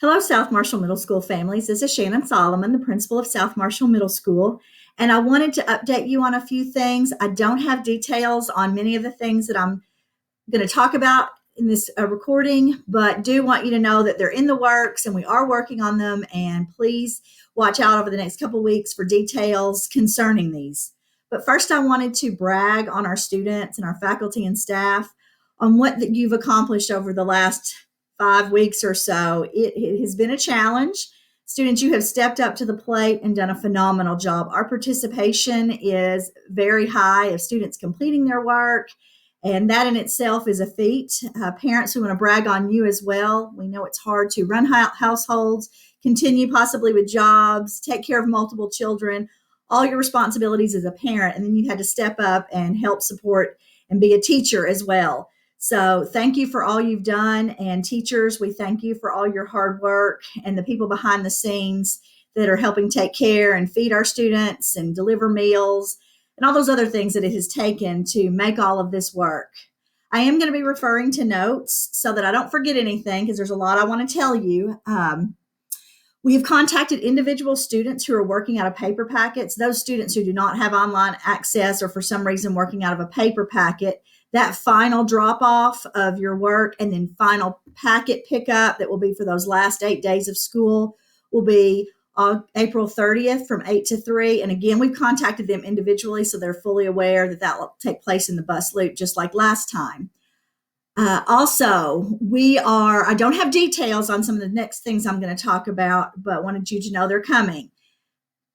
Hello, South Marshall Middle School families. This is Shannon Solomon, the principal of South Marshall Middle School. And I wanted to update you on a few things. I don't have details on many of the things that I'm going to talk about in this recording, but do want you to know that they're in the works and we are working on them. And please watch out over the next couple of weeks for details concerning these. But first, I wanted to brag on our students and our faculty and staff on what that you've accomplished over the last 5 weeks or so. It has been a challenge. Students, you have stepped up to the plate and done a phenomenal job. Our participation is very high of students completing their work, and that in itself is a feat. Parents, we want to brag on you as well. We know it's hard to run households, continue possibly with jobs, take care of multiple children, all your responsibilities as a parent, and then you had to step up and help support and be a teacher as well. So thank you for all you've done. And teachers, we thank you for all your hard work and the people behind the scenes that are helping take care and feed our students and deliver meals and all those other things that it has taken to make all of this work. I am going to be referring to notes so that I don't forget anything because there's a lot I want to tell you. We have contacted individual students who are working out of paper packets. Those students who do not have online access or for some reason working out of a paper packet, that final drop off of your work and then final packet pickup that will be for those last 8 days of school will be April 30th from 8 to 3. And again, we've contacted them individually so they're fully aware that that will take place in the bus loop just like last time. I don't have details on some of the next things I'm going to talk about, but wanted you to know they're coming.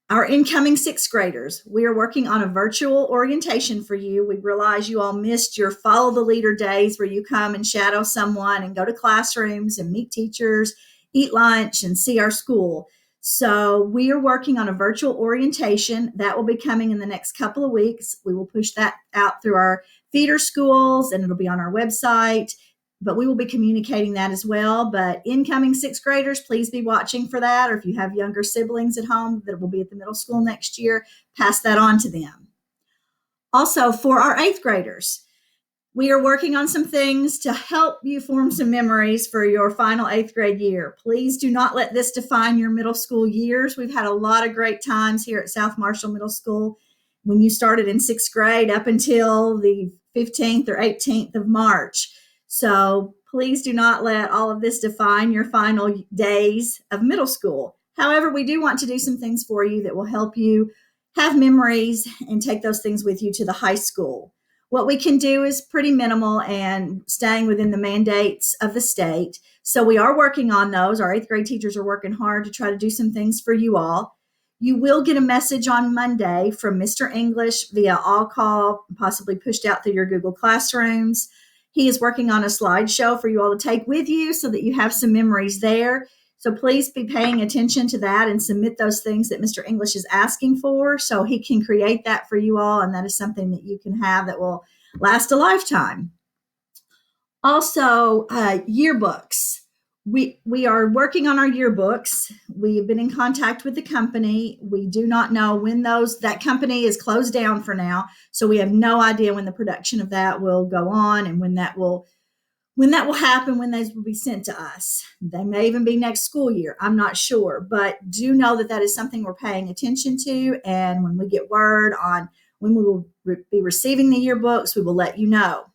Our incoming sixth graders, we are working on a virtual orientation for you. We realize you all missed your follow the leader days where you come and shadow someone and go to classrooms and meet teachers, eat lunch and see our school. So we are working on a virtual orientation that will be coming in the next couple of weeks. We will push that out through our feeder schools and it'll be on our website, but we will be communicating that as well. But incoming sixth graders, please be watching for that. Or if you have younger siblings at home that will be at the middle school next year, pass that on to them. Also, for our eighth graders, we are working on some things to help you form some memories for your final eighth grade year. Please do not let this define your middle school years. We've had a lot of great times here at South Marshall Middle School when you started in sixth grade up until the 15th or 18th of March. So please do not let all of this define your final days of middle school. However, we do want to do some things for you that will help you have memories and take those things with you to the high school. What we can do is pretty minimal and staying within the mandates of the state. So we are working on those. Our eighth grade teachers are working hard to try to do some things for you all. You will get a message on Monday from Mr. English via all call, possibly pushed out through your Google Classrooms. He is working on a slideshow for you all to take with you so that you have some memories there. So please be paying attention to that and submit those things that Mr. English is asking for so he can create that for you all. And that is something that you can have that will last a lifetime. Also, yearbooks. We are working on our yearbooks. We have been in contact with the company. We do not know when that company is closed down for now. So we have no idea when the production of that will go on and when that will happen, when those will be sent to us. They may even be next school year. I'm not sure, but do know that that is something we're paying attention to. And when we get word on when we will be receiving the yearbooks, we will let you know.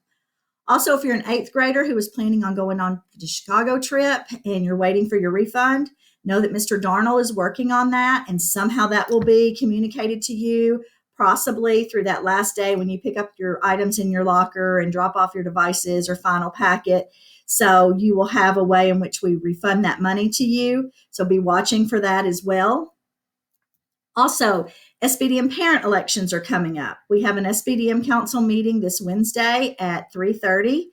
Also, if you're an eighth grader who is planning on going on the Chicago trip and you're waiting for your refund, know that Mr. Darnell is working on that and somehow that will be communicated to you, possibly through that last day when you pick up your items in your locker and drop off your devices or final packet. So you will have a way in which we refund that money to you. So be watching for that as well. Also, SBDM parent elections are coming up. We have an SBDM council meeting this Wednesday at 3:30.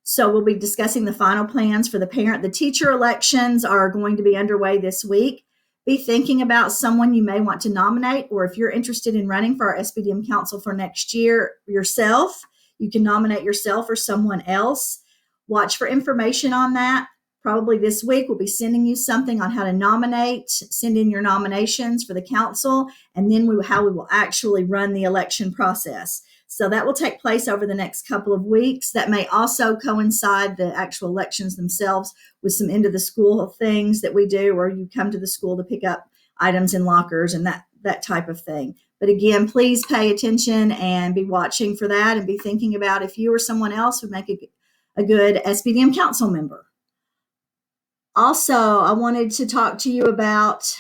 So we'll be discussing the final plans for the parent. The teacher elections are going to be underway this week. Be thinking about someone you may want to nominate, or if you're interested in running for our SBDM council for next year yourself, you can nominate yourself or someone else. Watch for information on that. Probably this week, we'll be sending you something on how to nominate, send in your nominations for the council, and then how we will actually run the election process. So that will take place over the next couple of weeks. That may also coincide the actual elections themselves with some end of the school things that we do, where you come to the school to pick up items in lockers and that type of thing. But again, please pay attention and be watching for that, and be thinking about if you or someone else would make a good SBDM council member. Also, I wanted to talk to you about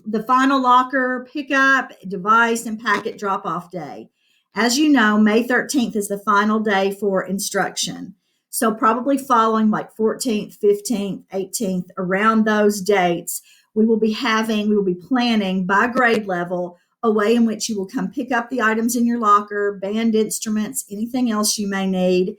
the final locker pickup, device, and packet drop-off day. As you know, May 13th is the final day for instruction. So probably following like 14th, 15th, 18th, around those dates, we will be planning by grade level a way in which you will come pick up the items in your locker, band instruments, anything else you may need.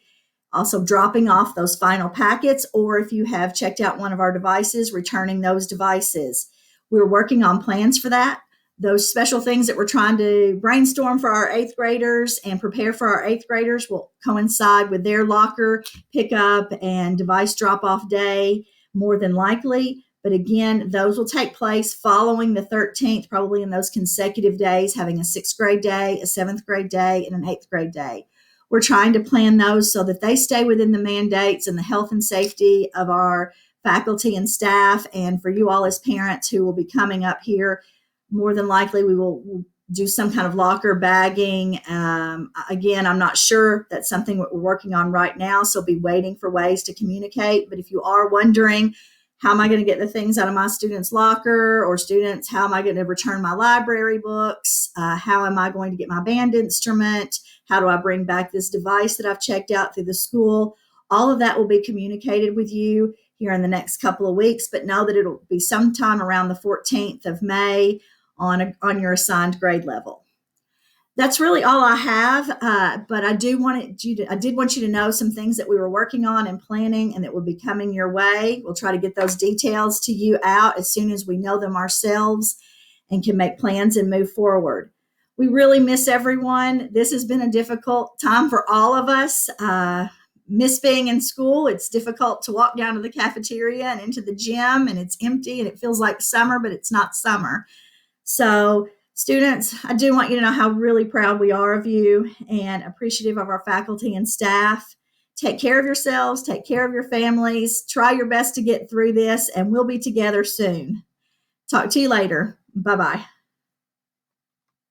Also dropping off those final packets, or if you have checked out one of our devices, returning those devices. We're working on plans for that. Those special things that we're trying to brainstorm for our 8th graders and prepare for our 8th graders will coincide with their locker pickup and device drop-off day, more than likely. But again, those will take place following the 13th, probably in those consecutive days, having a 6th grade day, a 7th grade day, and an 8th grade day. We're trying to plan those so that they stay within the mandates and the health and safety of our faculty and staff. And for you all as parents who will be coming up here, more than likely we'll do some kind of locker bagging. Again, I'm not sure. That's something that we're working on right now, so be waiting for ways to communicate. But if you are wondering, how am I going to get the things out of my student's locker, or students, how am I going to return my library books? How am I going to get my band instrument? How do I bring back this device that I've checked out through the school? All of that will be communicated with you here in the next couple of weeks, but know that it'll be sometime around the 14th of May on your assigned grade level. That's really all I have, but I did want you to know some things that we were working on and planning and that will be coming your way. We'll try to get those details to you out as soon as we know them ourselves and can make plans and move forward. We really miss everyone. This has been a difficult time for all of us. Miss being in school. It's difficult to walk down to the cafeteria and into the gym, and it's empty and it feels like summer, but it's not summer. So students, I do want you to know how really proud we are of you and appreciative of our faculty and staff. Take care of yourselves, take care of your families, try your best to get through this, and we'll be together soon. Talk to you later. Bye-bye.